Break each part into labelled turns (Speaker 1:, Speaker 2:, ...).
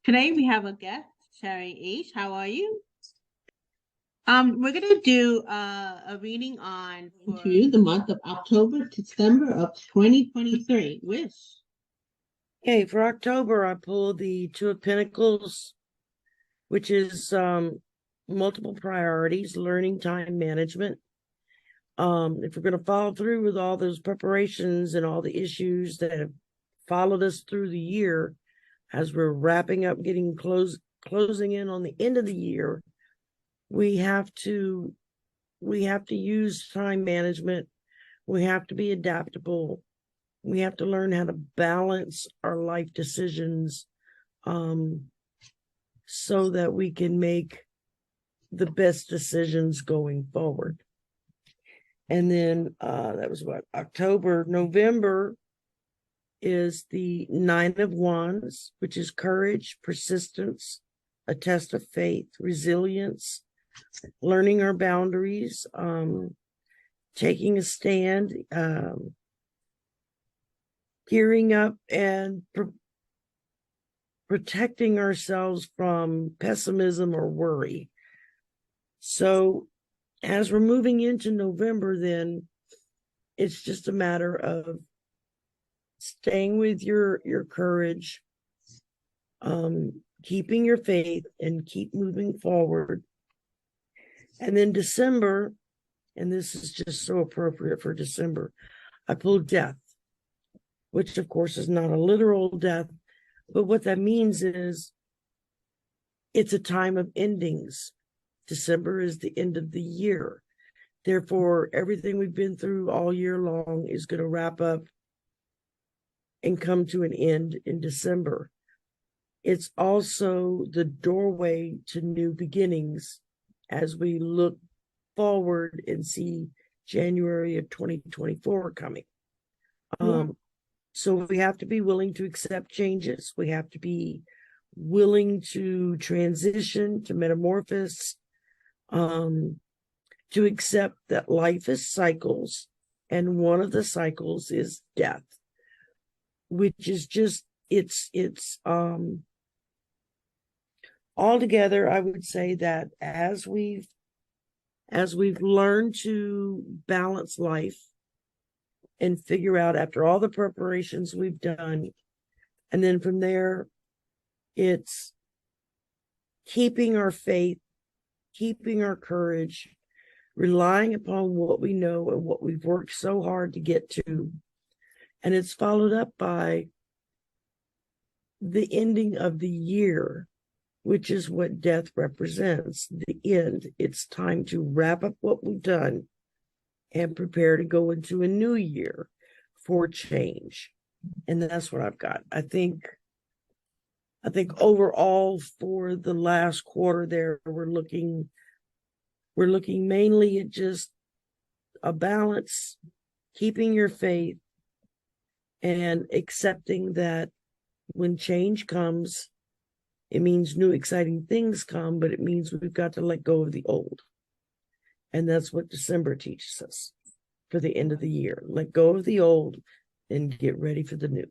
Speaker 1: Today we have a guest, Shari H. How are you? We're gonna do a reading on for you the month of October to December of 2023. Wish.
Speaker 2: Okay, for October, I pulled the Two of Pentacles, which is multiple priorities, learning time management. If we're going to follow through with all those preparations and all the issues that have followed us through the year, as we're wrapping up, getting closing in on the end of the year, we have to use time management. We have to be adaptable. We have to learn how to balance our life decisions so that we can make the best decisions going forward. And then that was what, October. November is the Nine of Wands, which is courage, persistence, a test of faith, resilience, learning our boundaries, taking a stand, gearing up and protecting ourselves from pessimism or worry. So as we're moving into November, then it's just a matter of staying with your courage, keeping your faith, and keep moving forward. And then December, and this is just so appropriate for December, I pulled death, which of course is not a literal death, but what that means is it's a time of endings. December is the end of the year. Therefore, everything we've been through all year long is going to wrap up and come to an end in December. It's also the doorway to new beginnings as we look forward and see January of 2024 coming. So we have to be willing to accept changes. We have to be willing to transition, to metamorphose, to accept that life is cycles, and one of the cycles is death, which is just, it's altogether, I would say that as we've learned to balance life and figure out, after all the preparations we've done, and then from there, it's keeping our faith, keeping our courage, relying upon what we know and what we've worked so hard to get to. And it's followed up by the ending of the year, which is what death represents, the end. It's time to wrap up what we've done and prepare to go into a new year for change. And that's what I've got. I think overall for the last quarter there, we're looking mainly at just a balance, keeping your faith, and accepting that when change comes, it means new exciting things come, but it means we've got to let go of the old. And that's what December teaches us for the end of the year. Let go of the old and get ready for the new.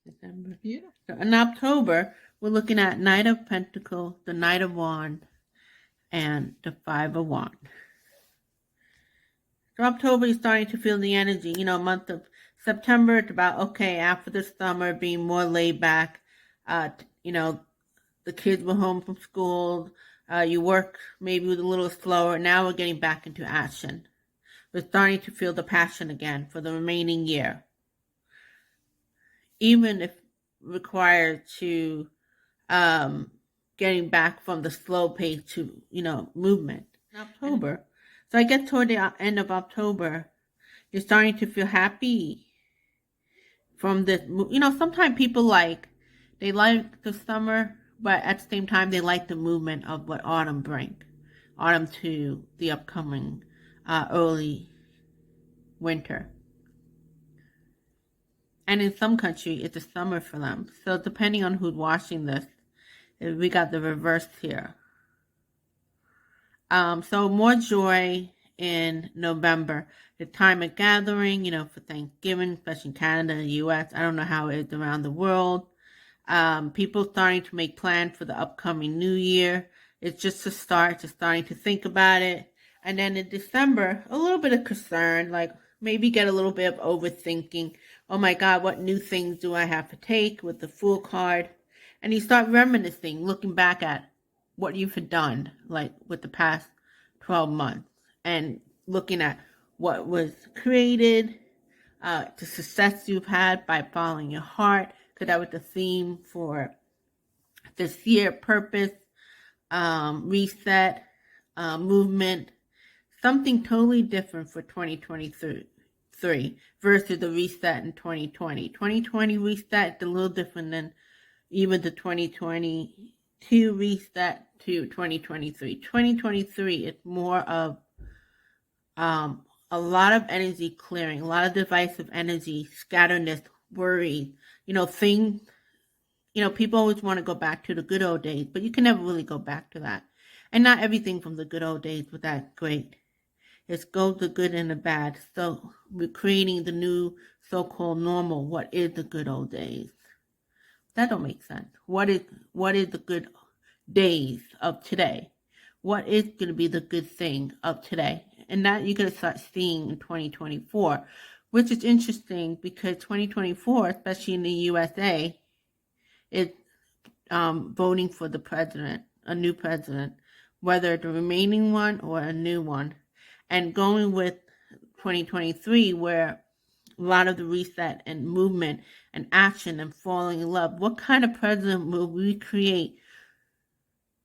Speaker 1: December. Beautiful. In October, we're looking at Knight of Pentacles, the Knight of Wands, and the Five of Wands. So October, you're starting to feel the energy. Month of September, it's about, okay, after the summer, being more laid back. The kids were home from school. You work maybe a little slower. Now we're getting back into action. We're starting to feel the passion again for the remaining year. Even if required to getting back from the slow pace to, movement. In October. So I guess toward the end of October, you're starting to feel happy from this. Sometimes people they like the summer, but at the same time, they like the movement of what autumn brings. Autumn to the upcoming early winter. And in some country, it's a summer for them. So depending on who's watching this, we got the reverse here. So more joy in November. The time of gathering, for Thanksgiving, especially in Canada and the U.S. I don't know how it is around the world. People starting to make plans for the upcoming new year. It's just a start to starting to think about it. And then in December, a little bit of concern, like maybe get a little bit of overthinking. Oh my God, what new things do I have to take with the Fool card? And you start reminiscing, looking back at what you've done, like with the past 12 months, and looking at what was created, the success you've had by following your heart, because that was the theme for this year: purpose, reset, movement, something totally different for 2023 versus the reset in 2020. 2020 reset is a little different than even the 2022 reset to 2023. 2023 is more of a lot of energy clearing, a lot of divisive energy, scatteredness, worry, things. People always want to go back to the good old days, but you can never really go back to that. And not everything from the good old days was that great. It's both the good and the bad. So we're creating the new so-called normal. What is the good old days? That don't make sense. What is the good days of today? What is going to be the good thing of today? And that you're going to start seeing in 2024, which is interesting because 2024, especially in the USA, is voting for the president, a new president, whether the remaining one or a new one. And going with 2023, where a lot of the reset and movement and action and falling in love, what kind of president will we create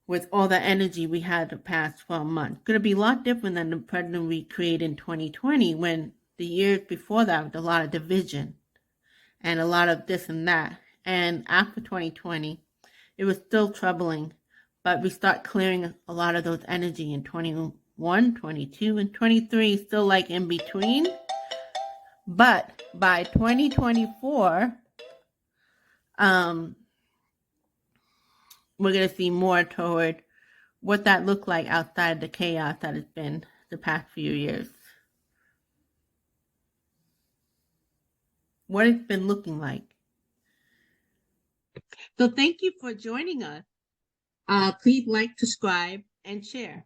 Speaker 1: with all the energy we had the past 12 months? Going to be a lot different than the president we created in 2020, when the years before that was a lot of division and a lot of this and that. And after 2020, it was still troubling, but we start clearing a lot of those energy in 21, 22, and 23, still like in between. But by 2024, we're going to see more toward what that looked like outside the chaos that has been the past few years. What it's been looking like. So thank you for joining us. Please like, subscribe, and share.